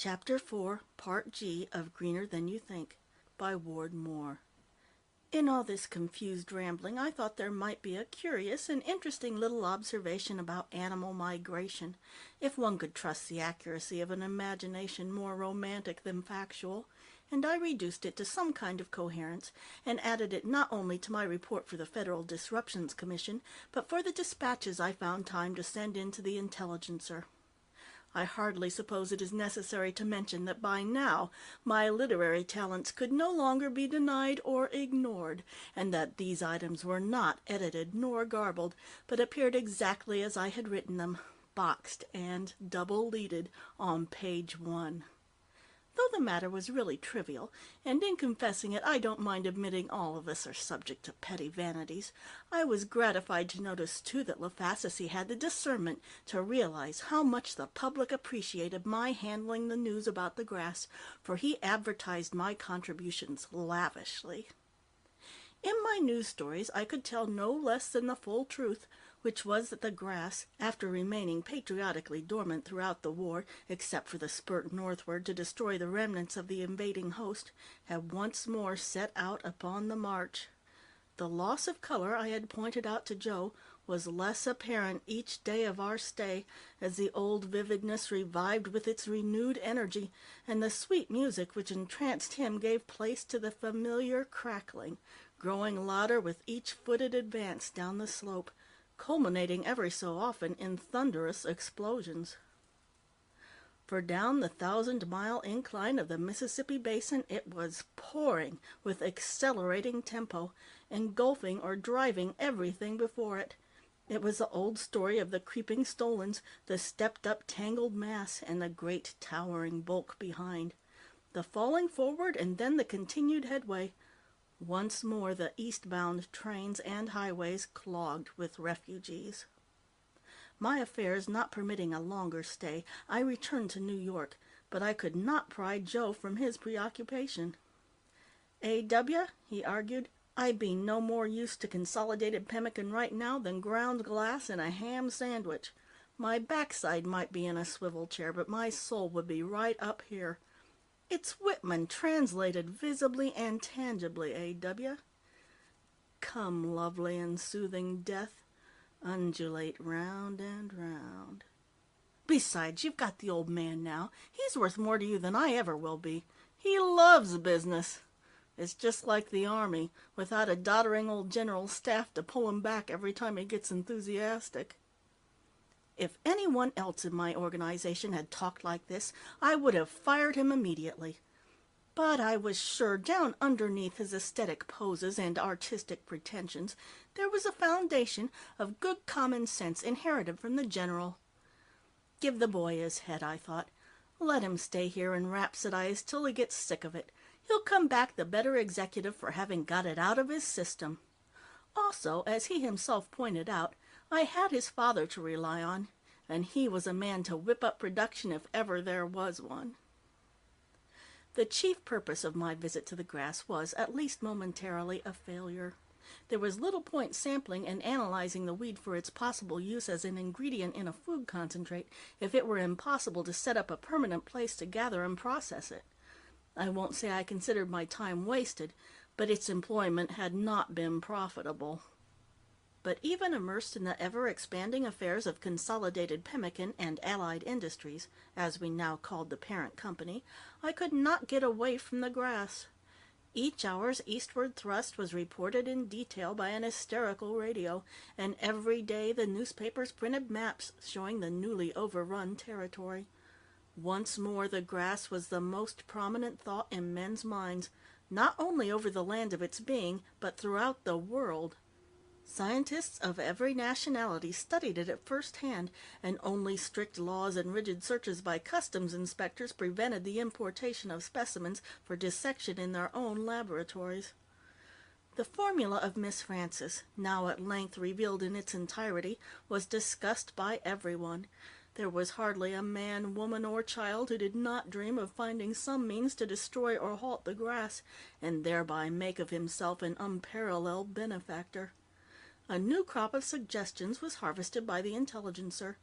Chapter 4, Part G of Greener Than You Think, by Ward Moore. In all this confused rambling, I thought there might be a curious and interesting little observation about animal migration, if one could trust the accuracy of an imagination more romantic than factual, and I reduced it to some kind of coherence, and added it not only to my report for the Federal Disruptions Commission, but for the dispatches I found time to send in to the Intelligencer. I hardly suppose it is necessary to mention that by now my literary talents could no longer be denied or ignored, and that these items were not edited nor garbled, but appeared exactly as I had written them, boxed and double-leaded on page 1. Though the matter was really trivial, and in confessing it I don't mind admitting all of us are subject to petty vanities, I was gratified to notice too that LaFassisy had the discernment to realize how much the public appreciated my handling the news about the grass, for he advertised my contributions lavishly. In my news stories I could tell no less than the full truth, which was that the grass, after remaining patriotically dormant throughout the war, except for the spurt northward to destroy the remnants of the invading host, had once more set out upon the march. The loss of color I had pointed out to Joe was less apparent each day of our stay, as the old vividness revived with its renewed energy, and the sweet music which entranced him gave place to the familiar crackling, growing louder with each footed advance down the slope, culminating every so often in thunderous explosions. For down the 1,000-mile incline of the Mississippi Basin it was pouring with accelerating tempo, engulfing or driving everything before it. It was the old story of the creeping stolons, the stepped-up tangled mass, and the great towering bulk behind. The falling forward and then the continued headway. Once more the eastbound trains and highways clogged with refugees. My affairs not permitting a longer stay, I returned to New York, but I could not pry Joe from his preoccupation. "A.W.," he argued, "I be no more use to Consolidated Pemmican right now than ground glass in a ham sandwich. My backside might be in a swivel chair, but my soul would be right up here. It's Whitman translated visibly and tangibly, A.W. Come, lovely and soothing death, undulate round and round. Besides, you've got the old man now. He's worth more to you than I ever will be. He loves business. It's just like the army, without a doddering old general staff to pull him back every time he gets enthusiastic. If anyone else in my organization had talked like this, I would have fired him immediately. But I was sure down underneath his aesthetic poses and artistic pretensions, there was a foundation of good common sense inherited from the general. Give the boy his head, I thought. Let him stay here and rhapsodize till he gets sick of it. He'll come back the better executive for having got it out of his system. Also, as he himself pointed out, I had his father to rely on, and he was a man to whip up production if ever there was one. The chief purpose of my visit to the grass was, at least momentarily, a failure. There was little point sampling and analyzing the weed for its possible use as an ingredient in a food concentrate if it were impossible to set up a permanent place to gather and process it. I won't say I considered my time wasted, but its employment had not been profitable. But even immersed in the ever-expanding affairs of Consolidated Pemmican and Allied Industries, as we now called the parent company, I could not get away from the grass. Each hour's eastward thrust was reported in detail by an hysterical radio, and every day the newspapers printed maps showing the newly overrun territory. Once more the grass was the most prominent thought in men's minds, not only over the land of its being, but throughout the world. Scientists of every nationality studied it at first hand, and only strict laws and rigid searches by customs inspectors prevented the importation of specimens for dissection in their own laboratories. The formula of Miss Francis, now at length revealed in its entirety, was discussed by everyone. There was hardly a man, woman, or child who did not dream of finding some means to destroy or halt the grass, and thereby make of himself an unparalleled benefactor. A new crop of suggestions was harvested by the Intelligencer.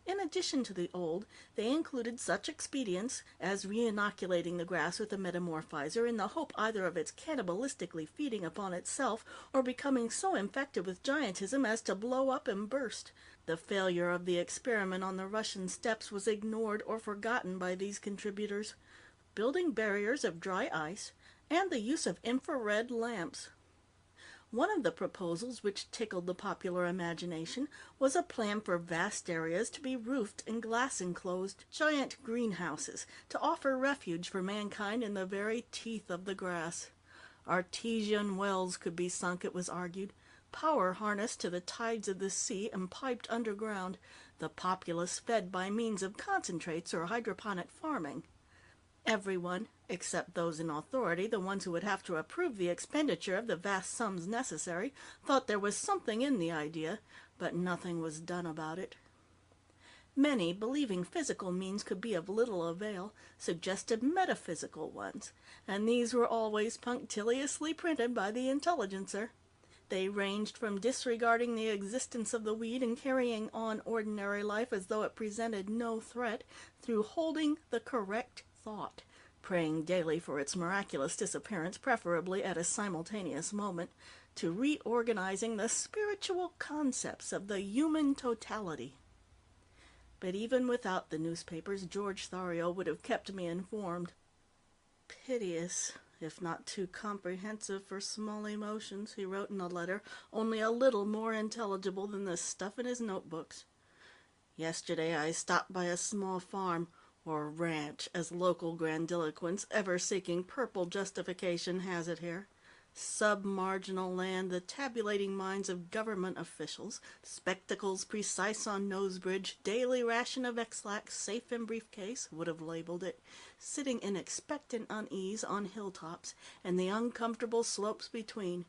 In addition to the old, they included such expedients as re-inoculating the grass with a metamorphizer in the hope either of its cannibalistically feeding upon itself or becoming so infected with giantism as to blow up and burst. The failure of the experiment on the Russian steppes was ignored or forgotten by these contributors. Building barriers of dry ice, and the use of infrared lamps. One of the proposals which tickled the popular imagination was a plan for vast areas to be roofed and glass-enclosed giant greenhouses to offer refuge for mankind in the very teeth of the grass. Artesian wells could be sunk, it was argued, power harnessed to the tides of the sea and piped underground, the populace fed by means of concentrates or hydroponic farming. Everyone, except those in authority, the ones who would have to approve the expenditure of the vast sums necessary, thought there was something in the idea, but nothing was done about it. Many, believing physical means could be of little avail, suggested metaphysical ones, and these were always punctiliously printed by the Intelligencer. They ranged from disregarding the existence of the weed and carrying on ordinary life as though it presented no threat, through holding the correct thought, praying daily for its miraculous disappearance, preferably at a simultaneous moment, to reorganizing the spiritual concepts of the human totality. But even without the newspapers, George Thario would have kept me informed. Piteous, if not too comprehensive for small emotions, he wrote in a letter, only a little more intelligible than the stuff in his notebooks. Yesterday I stopped by a small farm, or ranch, as local grandiloquence, ever seeking purple justification, has it here. Sub-marginal land, the tabulating minds of government officials, spectacles precise on nosebridge, daily ration of X-Lax, safe in briefcase, would have labeled it, sitting in expectant unease on hilltops, and the uncomfortable slopes between.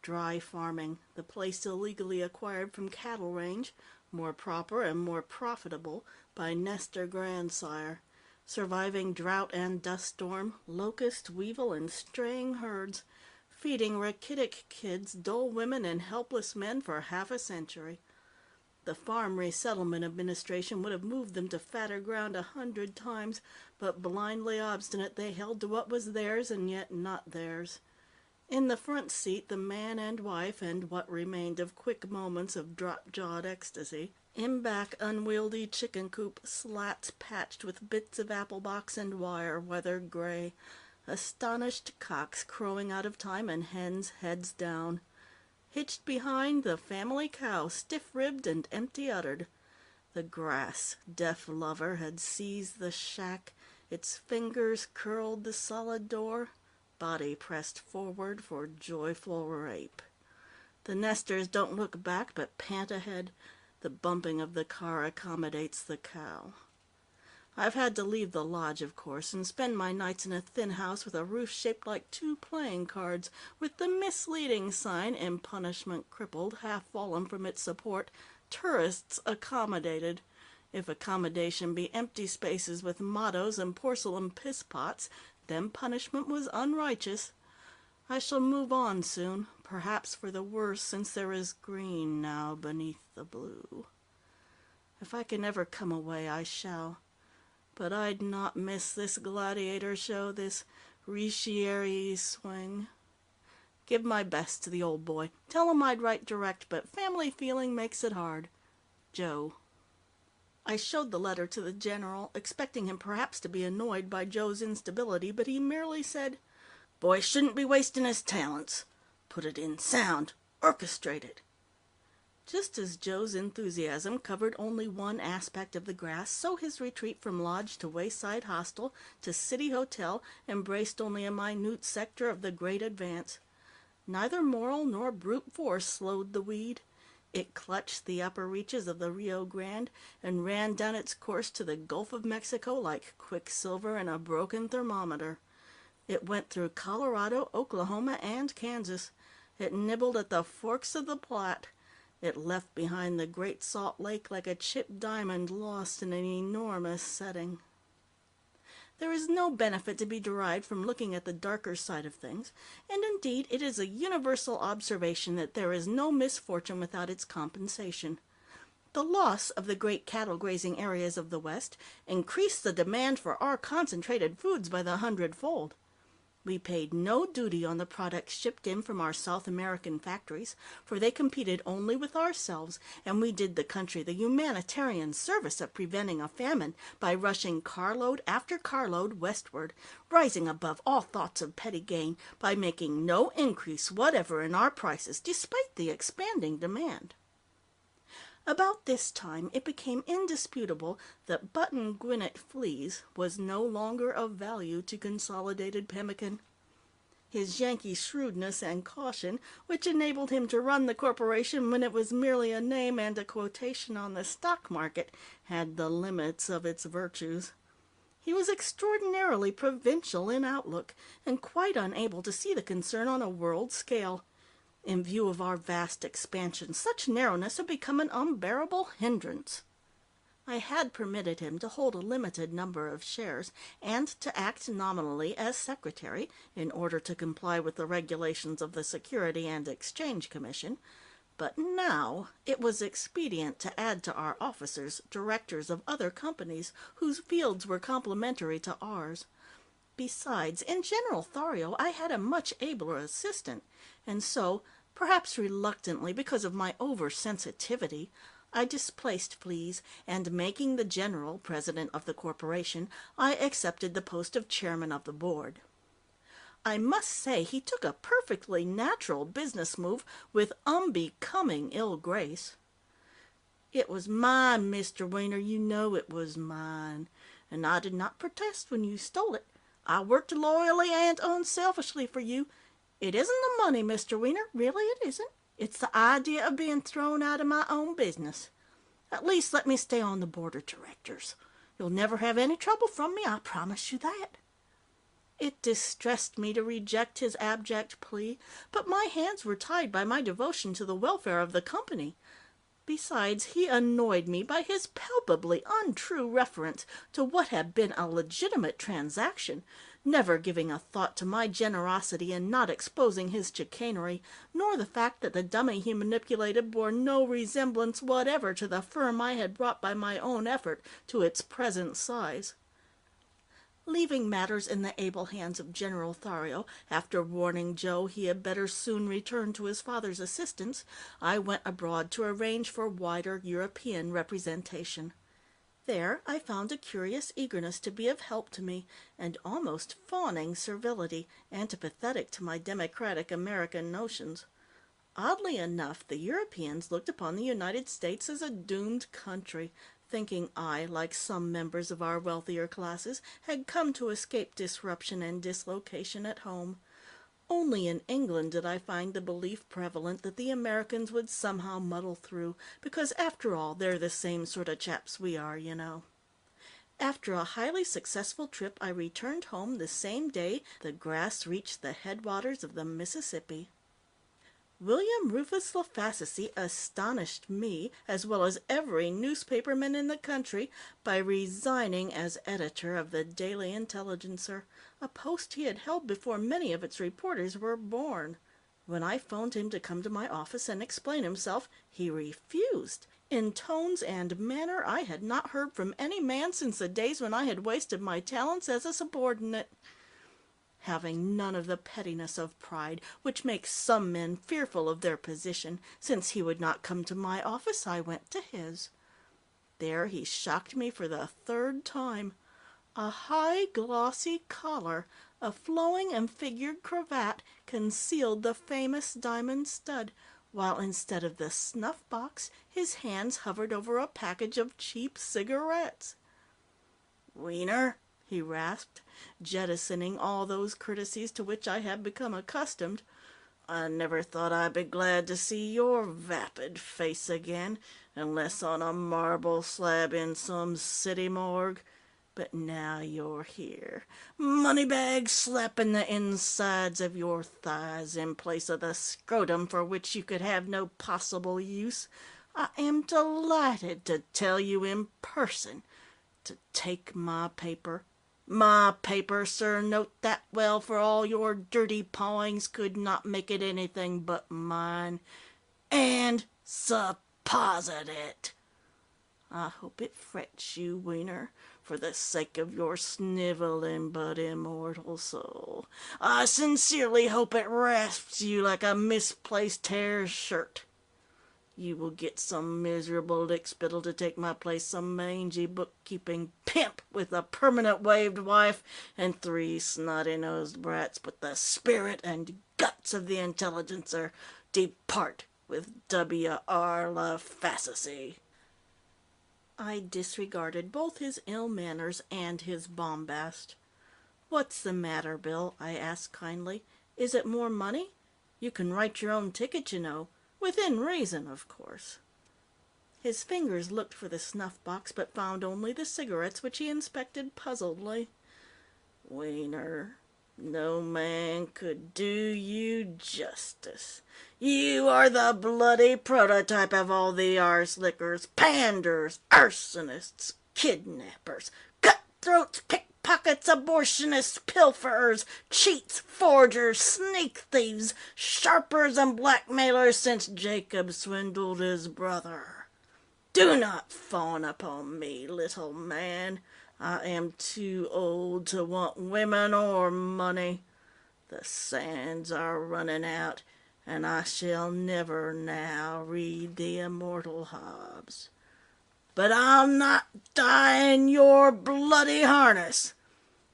Dry farming, the place illegally acquired from cattle range, more proper and more profitable, by Nestor Grandsire, surviving drought and dust storm, locust, weevil, and straying herds, feeding rachitic kids, dull women, and helpless men for half a century. The Farm Resettlement Administration would have moved them to fatter ground 100 times, but blindly obstinate they held to what was theirs and yet not theirs. In the front seat, the man and wife, and what remained of quick moments of drop-jawed ecstasy. In back, unwieldy chicken coop, slats patched with bits of apple box and wire, weathered gray. Astonished cocks crowing out of time and hens heads down. Hitched behind, the family cow, stiff-ribbed and empty-uddered. The grass, deaf lover, had seized the shack, its fingers curled the solid door, body pressed forward for joyful rape. The nesters don't look back, but pant ahead. The bumping of the car accommodates the cow. I've had to leave the lodge, of course, and spend my nights in a thin house with a roof shaped like 2 playing cards, with the misleading sign, in punishment crippled, half fallen from its support, "Tourists accommodated." If accommodation be empty spaces with mottos and porcelain piss pots, then punishment was unrighteous. I shall move on soon, perhaps for the worse, since there is green now beneath the blue. If I can ever come away, I shall. But I'd not miss this gladiator show, this Richieri swing. Give my best to the old boy. Tell him I'd write direct, but family feeling makes it hard. Joe. I showed the letter to the General, expecting him perhaps to be annoyed by Joe's instability, but he merely said, "Boy shouldn't be wasting his talents. Put it in sound. Orchestrate it." Just as Joe's enthusiasm covered only one aspect of the grass, so his retreat from lodge to wayside hostel to city hotel embraced only a minute sector of the great advance. Neither moral nor brute force slowed the weed. It clutched the upper reaches of the Rio Grande and ran down its course to the Gulf of Mexico like quicksilver in a broken thermometer. It went through Colorado, Oklahoma, and Kansas. It nibbled at the forks of the Platte. It left behind the Great Salt Lake like a chipped diamond lost in an enormous setting. There is no benefit to be derived from looking at the darker side of things, and indeed it is a universal observation that there is no misfortune without its compensation. The loss of the great cattle-grazing areas of the West increased the demand for our concentrated foods by the hundredfold. We paid no duty on the products shipped in from our South American factories, for they competed only with ourselves, and we did the country the humanitarian service of preventing a famine by rushing carload after carload westward, rising above all thoughts of petty gain by making no increase whatever in our prices despite the expanding demand. About this time it became indisputable that button Gwinnett fleas was no longer of value to Consolidated Pemmican. His Yankee shrewdness and caution, which enabled him to run the corporation when it was merely a name and a quotation on the stock market, had the limits of its virtues. He was extraordinarily provincial in outlook, and quite unable to see the concern on a world scale. In view of our vast expansion, such narrowness had become an unbearable hindrance. I had permitted him to hold a limited number of shares, and to act nominally as secretary, in order to comply with the regulations of the Security and Exchange Commission, but now it was expedient to add to our officers directors of other companies whose fields were complementary to ours. Besides, in General Thario I had a much abler assistant, and so, perhaps reluctantly because of my over-sensitivity, I displaced Fleas, and making the General president of the corporation, I accepted the post of chairman of the board. I must say he took a perfectly natural business move with unbecoming ill grace. "It was mine, Mr. Weener, you know it was mine, and I did not protest when you stole it. I worked loyally and unselfishly for you. It isn't the money, Mr. Weener, really it isn't. It's the idea of being thrown out of my own business. At least let me stay on the board of directors. You'll never have any trouble from me, I promise you that." It distressed me to reject his abject plea, but my hands were tied by my devotion to the welfare of the company. Besides, he annoyed me by his palpably untrue reference to what had been a legitimate transaction, never giving a thought to my generosity in not exposing his chicanery, nor the fact that the dummy he manipulated bore no resemblance whatever to the firm I had brought by my own effort to its present size. Leaving matters in the able hands of General Thario, after warning Joe he had better soon return to his father's assistance, I went abroad to arrange for wider European representation. There I found a curious eagerness to be of help to me, and almost fawning servility, antipathetic to my democratic American notions. Oddly enough, the Europeans looked upon the United States as a doomed country, thinking I, like some members of our wealthier classes, had come to escape disruption and dislocation at home. Only in England did I find the belief prevalent that the Americans would somehow muddle through, because after all, they're the same sort of chaps we are, you know. After a highly successful trip, I returned home the same day the grass reached the headwaters of the Mississippi. William Rufus Lafacici astonished me, as well as every newspaperman in the country, by resigning as editor of the Daily Intelligencer, a post he had held before many of its reporters were born. When I phoned him to come to my office and explain himself, he refused, in tones and manner I had not heard from any man since the days when I had wasted my talents as a subordinate. Having none of the pettiness of pride, which makes some men fearful of their position, since he would not come to my office, I went to his. There he shocked me for the third time. A high, glossy collar, a flowing and figured cravat concealed the famous diamond stud, while instead of the snuff-box, his hands hovered over a package of cheap cigarettes. "Weener," he rasped, jettisoning all those courtesies to which I had become accustomed, "I never thought I'd be glad to see your vapid face again, unless on a marble slab in some city morgue. But now you're here, moneybags slapping the insides of your thighs in place of the scrotum for which you could have no possible use, I am delighted to tell you in person to take my paper. My paper, sir, note that well, for all your dirty pawings could not make it anything but mine. And supposit it." I hope it frets you, Weener, for the sake of your sniveling but immortal soul. I sincerely hope it rasps you like a misplaced hair shirt. You will get some miserable lickspittle to take my place, some mangy bookkeeping pimp with a permanent waved wife and 3 snotty-nosed brats, but the spirit and guts of the Intelligencer depart with W.R. LaFacecy. I disregarded both his ill manners and his bombast. "What's the matter, Bill?" I asked kindly. "Is it more money? You can write your own ticket, you know. Within reason, of course." His fingers looked for the snuff-box, but found only the cigarettes, which he inspected puzzledly. "Weener, no man could do you justice. You are the bloody prototype of all the arse-lickers, panders, arsonists, kidnappers, cutthroats, pickpockets, abortionists, pilferers, cheats, forgers, sneak thieves, sharpers, and blackmailers since Jacob swindled his brother. Do not fawn upon me, little man. I am too old to want women or money. The sands are running out, and I shall never now read the immortal Hobbes. But I'll not die in your bloody harness.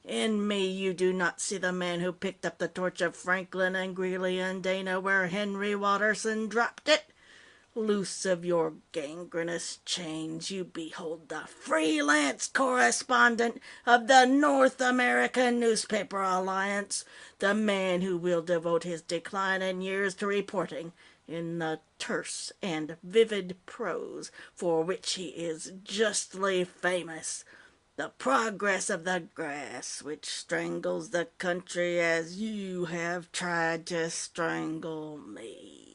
In me you do not see the man who picked up the torch of Franklin and Greeley and Dana where Henry Watterson dropped it. Loose of your gangrenous chains, you behold the freelance correspondent of the North American Newspaper Alliance, the man who will devote his declining years to reporting, in the terse and vivid prose for which he is justly famous, the progress of the grass which strangles the country as you have tried to strangle me."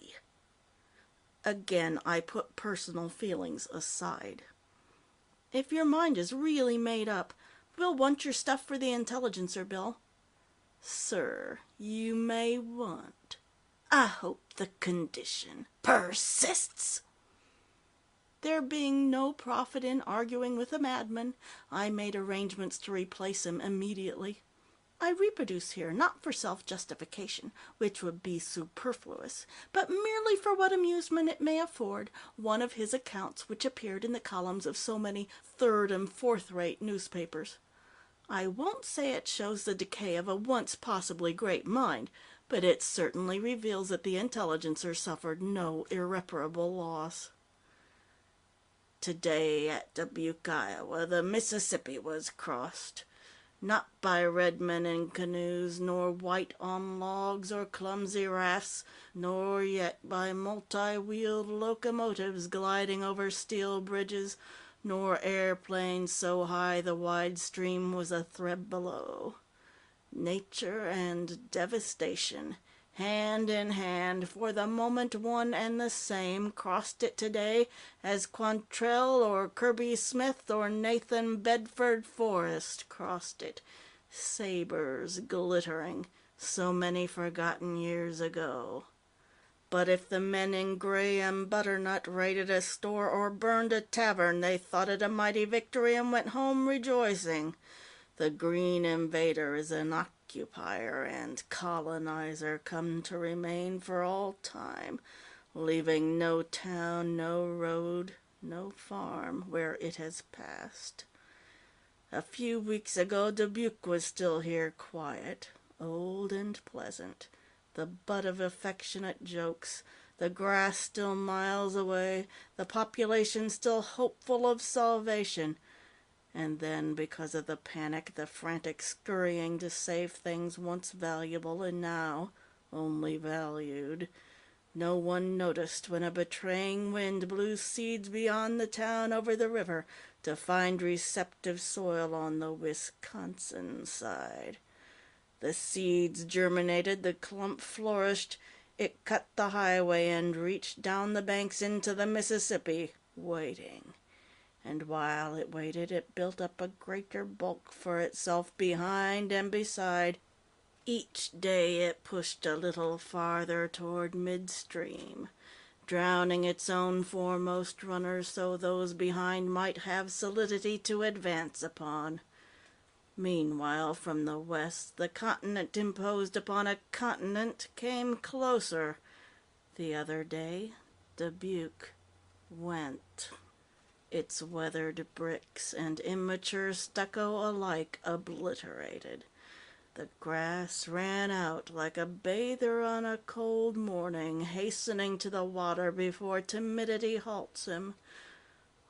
Again, I put personal feelings aside. "If your mind is really made up, we'll want your stuff for the Intelligencer, Bill." "Sir, you may want. I hope the condition persists." There being no profit in arguing with a madman, I made arrangements to replace him immediately. I reproduce here, not for self-justification, which would be superfluous, but merely for what amusement it may afford, one of his accounts which appeared in the columns of so many third- and fourth-rate newspapers. I won't say it shows the decay of a once possibly great mind, but it certainly reveals that the Intelligencer suffered no irreparable loss. "Today at Dubuque, Iowa, the Mississippi was crossed. Not by red men in canoes, nor white on logs or clumsy rafts, nor yet by multi-wheeled locomotives gliding over steel bridges, nor airplanes so high the wide stream was a thread below. Nature and devastation, hand in hand, for the moment one and the same, crossed it today as Quantrell or Kirby Smith or Nathan Bedford Forrest crossed it, sabers glittering, so many forgotten years ago. But if the men in gray and butternut raided a store or burned a tavern, they thought it a mighty victory and went home rejoicing. The green invader is an occupier and colonizer come to remain for all time, leaving no town, no road, no farm where it has passed. A few weeks ago Dubuque was still here quiet, old and pleasant, the butt of affectionate jokes, the grass still miles away, the population still hopeful of salvation. And then, because of the panic, the frantic scurrying to save things once valuable and now only valued, no one noticed when a betraying wind blew seeds beyond the town over the river to find receptive soil on the Wisconsin side. The seeds germinated, the clump flourished, it cut the highway and reached down the banks into the Mississippi, waiting. And while it waited, it built up a greater bulk for itself behind and beside. Each day it pushed a little farther toward midstream. drowning its own foremost runners so those behind might have solidity to advance upon. Meanwhile, from the west, the continent imposed upon a continent came closer. The other day, Dubuque went, its weathered bricks and immature stucco alike obliterated. The grass ran out like a bather on a cold morning, hastening to the water before timidity halts him.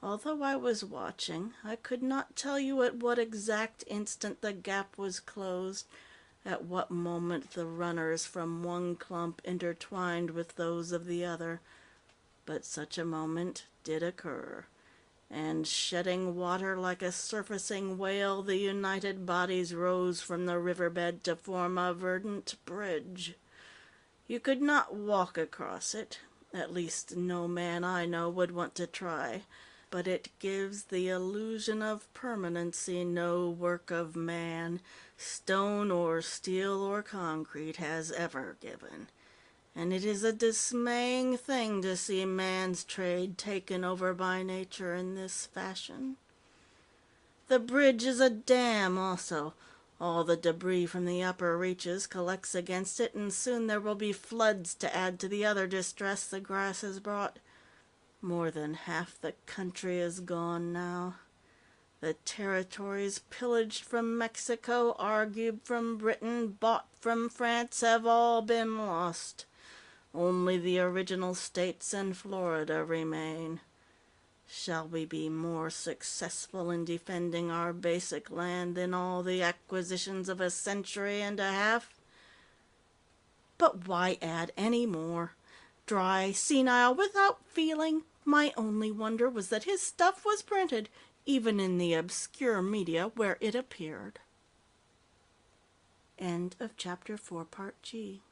Although I was watching, I could not tell you at what exact instant the gap was closed, at what moment the runners from one clump intertwined with those of the other, but such a moment did occur, and shedding water like a surfacing whale, the united bodies rose from the riverbed to form a verdant bridge. You could not walk across it, at least no man I know would want to try, but it gives the illusion of permanency no work of man, stone or steel or concrete, has ever given. And it is a dismaying thing to see man's trade taken over by nature in this fashion. The bridge is a dam, also. All the debris from the upper reaches collects against it, and soon there will be floods to add to the other distress the grass has brought. More than half the country is gone now. The territories pillaged from Mexico, argued from Britain, bought from France, have all been lost. Only the original states and Florida remain. Shall we be more successful in defending our basic land than all the acquisitions of a century and a half? But why add any more? Dry, senile, without feeling. My only wonder was that his stuff was printed, even in the obscure media where it appeared. End of Chapter 4, Part G.